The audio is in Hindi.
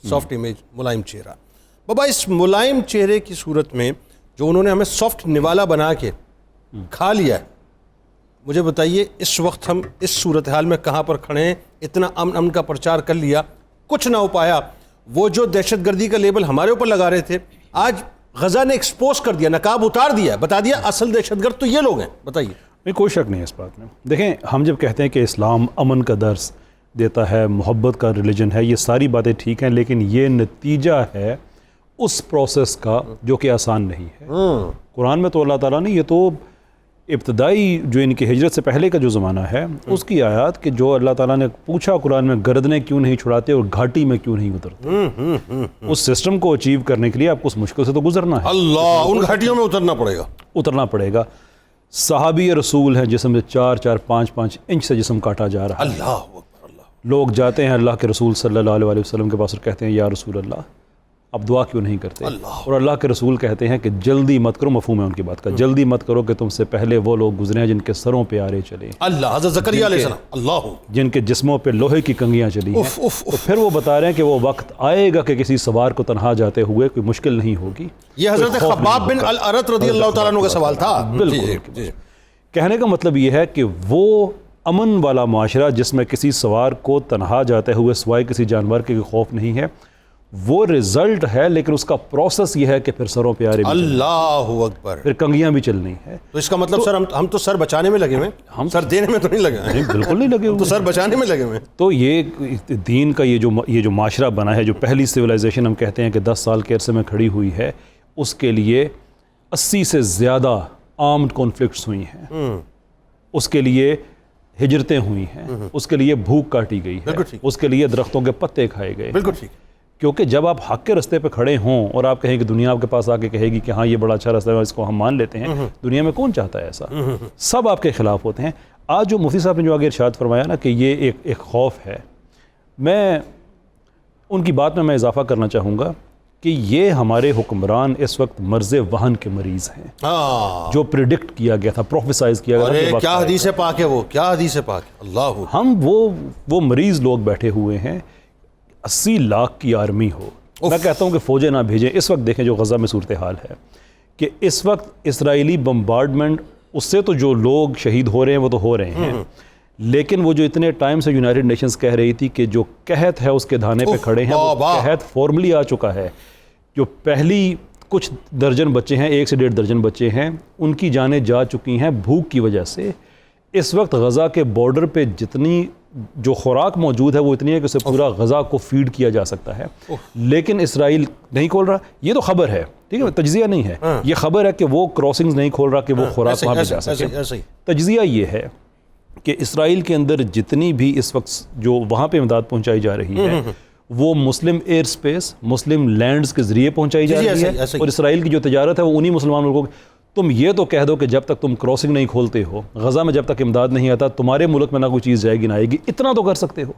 सॉफ्ट इमेज, मुलायम चेहरा। बाबा, इस मुलायम चेहरे की सूरत में जो उन्होंने हमें सॉफ्ट निवाला बना के खा लिया है, मुझे बताइए इस वक्त हम इस सूरत हाल में कहाँ पर खड़े हैं? इतना अमन का प्रचार कर लिया, कुछ ना हो पाया। वो जो दहशतगर्दी का लेबल हमारे ऊपर लगा रहे थे, आज गजा ने एक्सपोज कर दिया, नकाब उतार दिया, बता दिया असल दहशतगर्द तो ये लोग हैं। बताइए। नहीं, कोई शक नहीं है इस बात में। देखें, हम जब कहते हैं कि इस्लाम अमन का दर्स देता है, मोहब्बत का रिलीजन है, ये सारी बातें ठीक हैं, लेकिन ये नतीजा है उस प्रोसेस का जो कि आसान नहीं है। कुरान में तो अल्लाह ताला ने ये तो इब्तदाई जो इनकी हिजरत से पहले का जो ज़माना है उसकी आयत कि जो अल्लाह ताला ने पूछा कुरान में, गर्दनें क्यों नहीं छुड़ाते और घाटी में क्यों नहीं उतरते। उस सिस्टम को अचीव करने के लिए आपको उस मुश्किल से तो गुजरना है। अल्लाह, उन घाटियों में उतरना पड़ेगा। सहाबी रसूल हैं जिसम से 4-4, 5-5 इंच से जिस्म काटा जा रहा है। अल्लाह, लोग जाते हैं अल्लाह के रसूल सल्लल्लाहु अलैहि वसल्लम के पास और कहते हैं या रसूल अल्लाह, अब दुआ क्यों नहीं करते? और अल्लाह के रसूल कहते हैं कि जल्दी मत करो, मफहूम है उनकी बात का, जल्दी मत करो कि तुमसे पहले वो लोग गुजरे हैं जिनके सरों पे आरे चले, अल्लाह, हज़रत ज़करिया अलैहिस्सलाम, अल्लाह, जिनके जिस्मों पे लोहे की कंगियां चली हैं। तो फिर वो बता रहे हैं कि वो वक्त आएगा कि किसी सवार को तन्हा जाते हुए कोई मुश्किल नहीं होगी। ये हज़रत खब्बाब बिन अल अरत रज़ियल्लाहु तआला अन्हु का सवाल था। बिल्कुल। कहने का मतलब ये है कि वो अमन वाला माशरा जिसमें किसी सवार को तन्हा जाते हुए सिवाय किसी जानवर के खौफ नहीं है, वो रिजल्ट है, लेकिन उसका प्रोसेस ये है कि फिर सरों पे आरे, अल्लाहु अकबर, फिर कंगियां भी चलनी है। तो इसका मतलब सर हम तो सर बचाने में लगे हुए हैं, हम सर देने में तो नहीं लगे हैं। नहीं, बिल्कुल नहीं लगे हुए, तो सर बचाने में लगे हुए हैं। तो ये दीन का ये जो माशरा बना है, जो पहली सिविलाइजेशन हम कहते हैं कि 10 साल के अरसे में खड़ी हुई है, उसके लिए 80 से ज़्यादा आर्म्ड कॉन्फ्लिक्ट्स हुई हैं, उसके लिए हिजरतें हुई हैं, उसके लिए भूख काटी गई है, उसके लिए दरख्तों के पत्ते खाए गए। बिल्कुल ठीक। क्योंकि जब आप हक के रास्ते पे खड़े हों और आप कहें कि दुनिया आपके पास आके कहेगी कि हाँ ये बड़ा अच्छा रास्ता है, इसको हम मान लेते हैं, दुनिया में कौन चाहता है ऐसा? सब आपके खिलाफ होते हैं। आज जो मुफ्ती साहब ने जो आगे इरशाद फरमाया ना कि ये एक खौफ है, मैं उनकी बात में मैं इजाफा करना चाहूँगा कि ये हमारे हुक्मरान इस वक्त मर्ज़ वहन के मरीज़ हैं, जो प्रिडिक्ट किया गया था, प्रोफेसाइज किया गया था। क्या हदीस पाक है वो, क्या हदीस पाक है, अल्लाह। हम वो मरीज़ लोग बैठे हुए हैं, 80 लाख की आर्मी हो, मैं कहता हूँ कि फ़ौजें ना भेजें। इस वक्त देखें जो गज़ा में सूरत हाल है कि इस वक्त इसराइली बम्बार्डमेंट, उससे तो जो लोग शहीद हो रहे हैं वो तो हो रहे हैं, लेकिन वो जो इतने टाइम से यूनाइटेड नेशंस कह रही थी कि जो कहत है उसके धाने पे खड़े हैं, वो कहत फॉर्मली आ चुका है। जो पहली कुछ दर्जन बच्चे हैं, 1 से 1.5 दर्जन बच्चे हैं, उनकी जानें जा चुकी हैं भूख की वजह से। इस वक्त गज़ा के बॉर्डर पे जितनी जो खुराक मौजूद है वो इतनी है कि उसे पूरा गज़ा को फीड किया जा सकता है, लेकिन इसराइल नहीं खोल रहा। ये तो खबर है, ठीक है, तज्जिया नहीं है। ये खबर है कि वो क्रॉसिंग्स नहीं खोल रहा कि वो खुराक वहाँ पे जा सके। तज्जिया ये है कि इसराइल के अंदर जितनी भी इस वक्त जो वहाँ पे इमदाद पहुँचाई जा रही है वो मुस्लिम एयर स्पेस, मुस्लिम लैंड्स के ज़रिए पहुँचाई जा रही है, और इसराइल की जो तजारत है वो उन्हीं मुसलमान मुल्कों। तुम ये तो कह दो कि जब तक तुम क्रॉसिंग नहीं खोलते हो, गज़ा में जब तक इमदाद नहीं आता, तुम्हारे मुल्क में ना कोई चीज़ जाएगी ना आएगी, इतना तो कर सकते हो।